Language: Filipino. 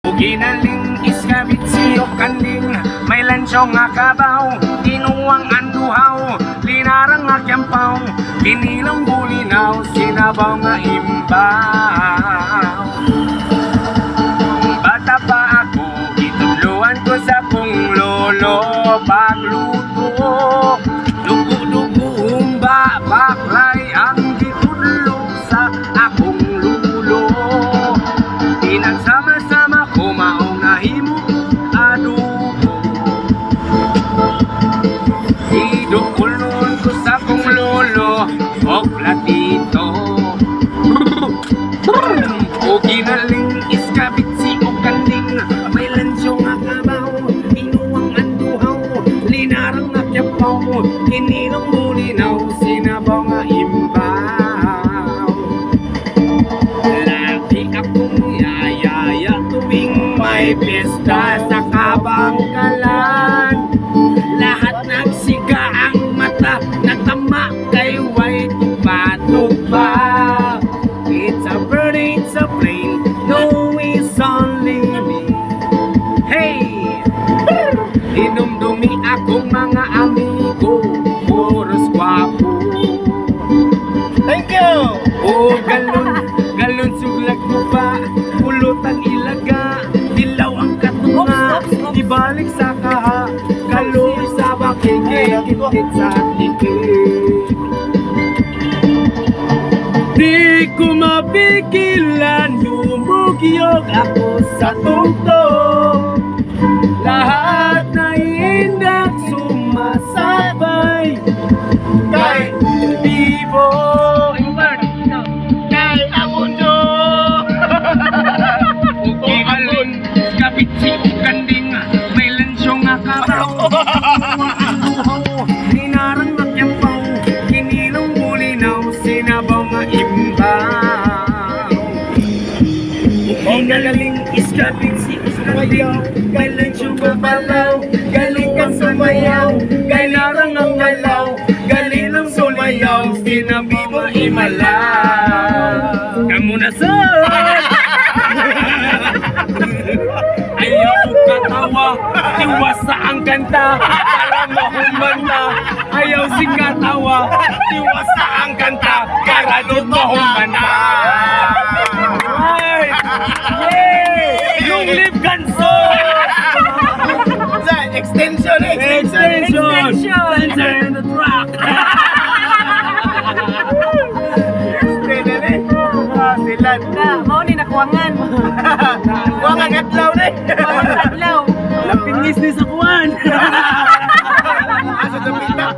Ginaling iskabit siyok kanding, may lansyong nga kabaw, inuwang anduhaw, linarang nga kyampaw, pinilang bulinaw, sinabaw nga imbaw. Bata pa ako, itudluan ko sa kong lolo, pagluto, dugo-dugo humba, baklay ang ditudlo sa akong lulo. Pinagsama-sama ko maong nahimo adubo. Idukulon ko sa kong lolo o platito. O ginaling iskabit si o kanding, may lansyo nga kabaw, inuwang anduhaw, linarang nga kyapaw, kininong mulinaw, sinabaw nga imbaw. Lagi akong yayaya tuwing may piyesta sa Kabangkalan. Lahat nagsiga ang mata, natama kay way tupa-tupa. It's a bird, it's a plane, no it's only me. Hey! Inumdumi akong mga amigo, puros gwapo. Thank you! O galon suglag ko pa, pulutan ilaga, dilaw ang katunga, ibalik sa kaha, kaloy sa bakike, kitit sa tikit. Di ko mapigilan, humugyog ako sa tungtong. Lahat na indak sumasabay kay vivo. Kay amundo. Ugi alin, kapit si ukanding, may lansyo nga kabaw. Linarang nga kyampaw, kinilong bulinaw, sinabaw nga imbaw. Ginaling iskabit si ukanding, may lansyo nga kabaw, galing ka sumayaw, kailangan ang galaw, galing lang sumayaw, sinabi mo imalaw. Kamu na sa ayaw ko katawa, tiwasa ang kanta, para mahumanta. Ayaw si katawa, tiwasa ang kanta, para doon mahumanta. Ay! Yay! Long live Ganso! Extension! Extension in the truck! Silan! Mao ni nakuwangan. Kuwangan atlaw na eh! Adlaw. Lapingis ni sa kuwan! Asa tapita!